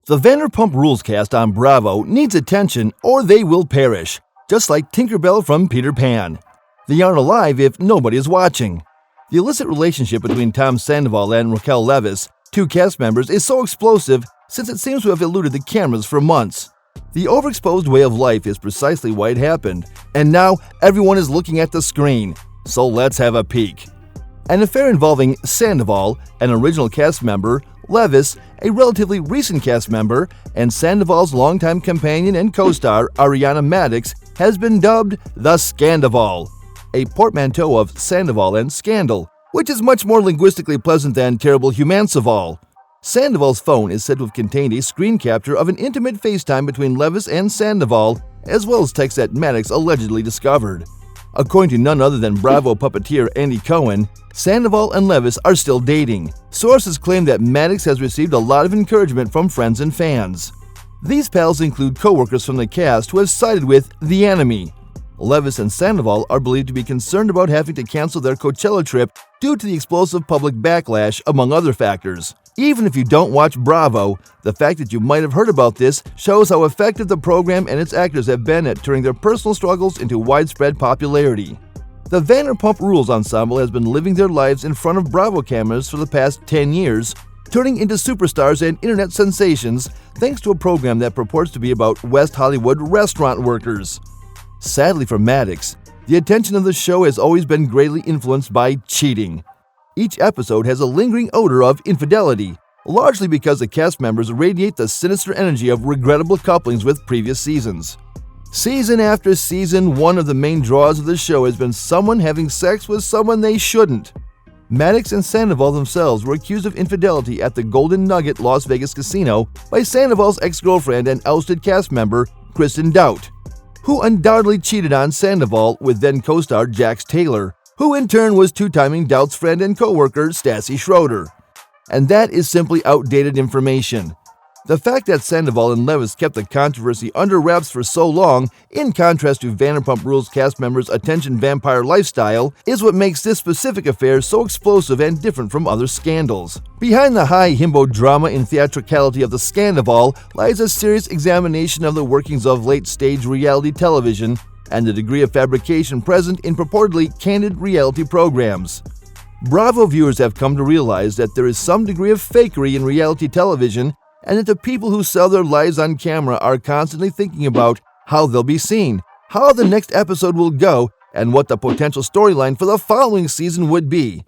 The Vanderpump Rules cast on Bravo needs attention or they will perish, just like Tinkerbell from Peter Pan. They aren't alive if nobody is watching. The illicit relationship between Tom Sandoval and Raquel Leviss, two cast members, is so explosive since it seems to have eluded the cameras for months. The overexposed way of life is precisely why it happened, and now everyone is looking at the screen, so let's have a peek. An affair involving Sandoval, an original cast member, Leviss, a relatively recent cast member, and Sandoval's longtime companion and co-star Ariana Madix has been dubbed the Scandoval, a portmanteau of Sandoval and scandal, which is much more linguistically pleasant than terrible Humanceval. Sandoval's phone is said to have contained a screen capture of an intimate FaceTime between Leviss and Sandoval, as well as texts that Madix allegedly discovered. According to none other than Bravo puppeteer Andy Cohen, Sandoval and Leviss are still dating. Sources claim that Madix has received a lot of encouragement from friends and fans. These pals include co-workers from the cast who have sided with the enemy. Leviss and Sandoval are believed to be concerned about having to cancel their Coachella trip due to the explosive public backlash, among other factors. Even if you don't watch Bravo, the fact that you might have heard about this shows how effective the program and its actors have been at turning their personal struggles into widespread popularity. The Vanderpump Rules ensemble has been living their lives in front of Bravo cameras for the past 10 years, turning into superstars and internet sensations thanks to a program that purports to be about West Hollywood restaurant workers. Sadly for Madix, the attention of the show has always been greatly influenced by cheating. Each episode has a lingering odor of infidelity, largely because the cast members radiate the sinister energy of regrettable couplings with previous seasons. Season after season, one of the main draws of the show has been someone having sex with someone they shouldn't. Madix and Sandoval themselves were accused of infidelity at the Golden Nugget Las Vegas casino by Sandoval's ex-girlfriend and ousted cast member Kristen Doubt, who undoubtedly cheated on Sandoval with then co-star Jax Taylor, who in turn was two-timing Doubt's friend and co-worker Stassi Schroeder. And that is simply outdated information. The fact that Sandoval and Leviss kept the controversy under wraps for so long, in contrast to Vanderpump Rules cast members' attention vampire lifestyle, is what makes this specific affair so explosive and different from other scandals. Behind the high himbo drama and theatricality of the Scandoval lies a serious examination of the workings of late-stage reality television and the degree of fabrication present in purportedly candid reality programs. Bravo viewers have come to realize that there is some degree of fakery in reality television, and that the people who sell their lives on camera are constantly thinking about how they'll be seen, how the next episode will go, and what the potential storyline for the following season would be.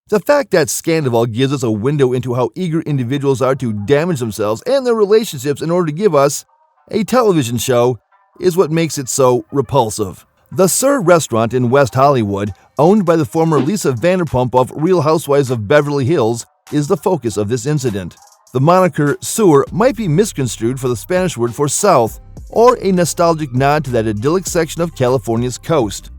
The fact that Scandoval gives us a window into how eager individuals are to damage themselves and their relationships in order to give us a television show is what makes it so repulsive. The Sir restaurant in West Hollywood, owned by the former Lisa Vanderpump of Real Housewives of Beverly Hills, is the focus of this incident. The moniker Sur might be misconstrued for the Spanish word for south, or a nostalgic nod to that idyllic section of California's coast.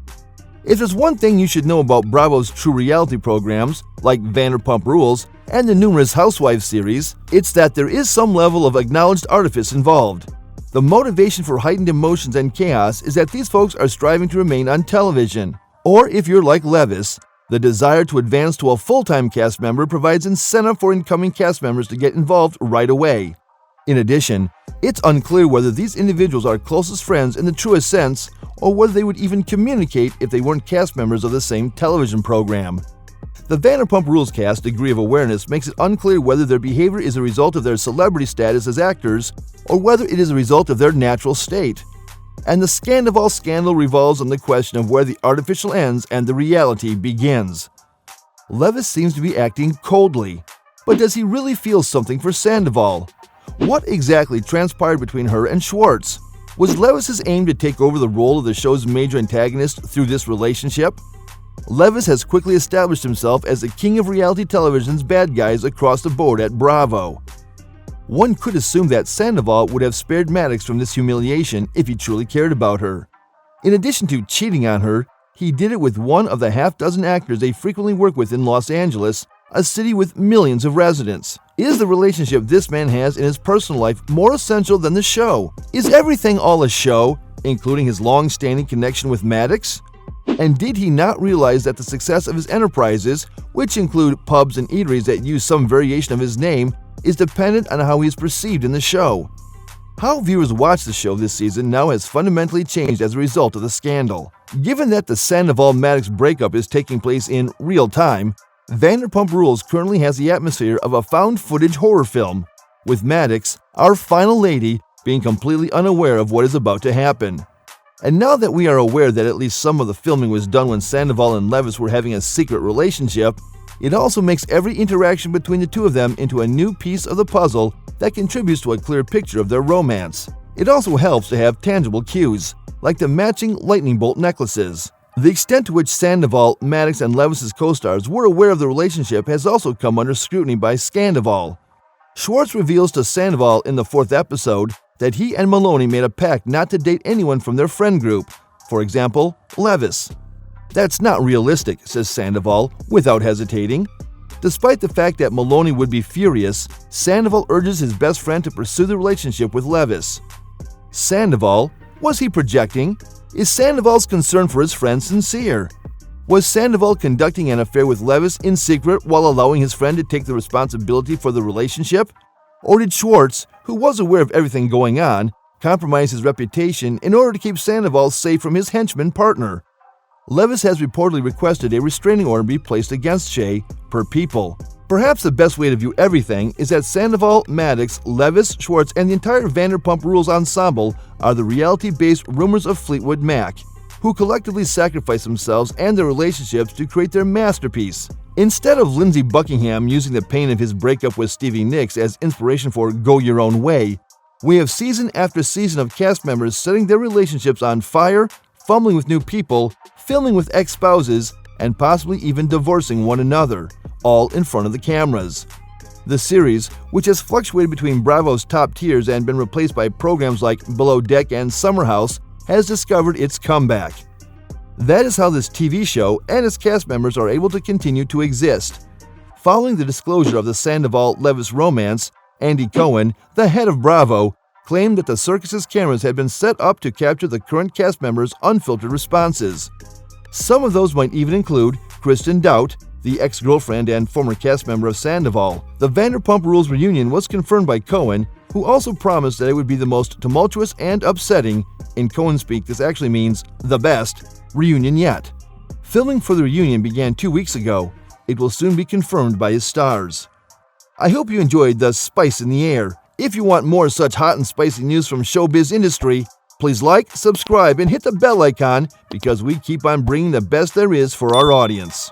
If there's one thing you should know about Bravo's true reality programs, like Vanderpump Rules and the numerous Housewives series, it's that there is some level of acknowledged artifice involved. The motivation for heightened emotions and chaos is that these folks are striving to remain on television. Or if you're like Leviss, the desire to advance to a full-time cast member provides incentive for incoming cast members to get involved right away. In addition, it's unclear whether these individuals are closest friends in the truest sense, or whether they would even communicate if they weren't cast members of the same television program. The Vanderpump Rules cast's degree of awareness makes it unclear whether their behavior is a result of their celebrity status as actors, or whether it is a result of their natural state. And the Scandoval scandal revolves on the question of where the artificial ends and the reality begins. Leviss seems to be acting coldly, but does he really feel something for Sandoval? What exactly transpired between her and Schwartz? Was Leviss's aim to take over the role of the show's major antagonist through this relationship? Leviss has quickly established himself as the king of reality television's bad guys across the board at Bravo. One could assume that Sandoval would have spared Madix from this humiliation if he truly cared about her. In addition to cheating on her, he did it with one of the half-dozen actors they frequently work with in Los Angeles, a city with millions of residents. Is the relationship this man has in his personal life more essential than the show? Is everything all a show, including his long-standing connection with Madix? And did he not realize that the success of his enterprises, which include pubs and eateries that use some variation of his name, is dependent on how he is perceived in the show. How viewers watch the show this season now has fundamentally changed as a result of the scandal. Given that the Sandoval-Maddox breakup is taking place in real time, Vanderpump Rules currently has the atmosphere of a found-footage horror film, with Maddox, our final lady, being completely unaware of what is about to happen. And now that we are aware that at least some of the filming was done when Sandoval and Leviss were having a secret relationship, it also makes every interaction between the two of them into a new piece of the puzzle that contributes to a clear picture of their romance. It also helps to have tangible cues, like the matching lightning bolt necklaces. The extent to which Sandoval, Maddox, and Leviss' co-stars were aware of the relationship has also come under scrutiny by Scandoval. Schwartz reveals to Sandoval in the 4th episode that he and Maloney made a pact not to date anyone from their friend group, for example, Leviss. That's not realistic, says Sandoval, without hesitating. Despite the fact that Maloney would be furious, Sandoval urges his best friend to pursue the relationship with Leviss. Sandoval? Was he projecting? Is Sandoval's concern for his friend sincere? Was Sandoval conducting an affair with Leviss in secret while allowing his friend to take the responsibility for the relationship? Or did Schwartz, who was aware of everything going on, compromise his reputation in order to keep Sandoval safe from his henchman partner? Leviss has reportedly requested a restraining order be placed against Shay per People. Perhaps the best way to view everything is that Sandoval, Maddox, Leviss, Schwartz, and the entire Vanderpump Rules ensemble are the reality-based rumors of Fleetwood Mac, who collectively sacrifice themselves and their relationships to create their masterpiece. Instead of Lindsey Buckingham using the pain of his breakup with Stevie Nicks as inspiration for Go Your Own Way, we have season after season of cast members setting their relationships on fire, fumbling with new people, filming with ex-spouses, and possibly even divorcing one another, all in front of the cameras. The series, which has fluctuated between Bravo's top tiers and been replaced by programs like Below Deck and Summer House, has discovered its comeback. That is how this TV show and its cast members are able to continue to exist. Following the disclosure of the Sandoval-Leviss romance, Andy Cohen, the head of Bravo, claimed that the circus's cameras had been set up to capture the current cast members' unfiltered responses. Some of those might even include Kristen Dout, the ex-girlfriend and former cast member of Sandoval. The Vanderpump Rules reunion was confirmed by Cohen, who also promised that it would be the most tumultuous and upsetting, in Cohen speak this actually means the best, reunion yet. Filming for the reunion began 2 weeks ago. It will soon be confirmed by his stars. I hope you enjoyed the spice in the air. If you want more such hot and spicy news from showbiz industry, please like, subscribe, and hit the bell icon because we keep on bringing the best there is for our audience.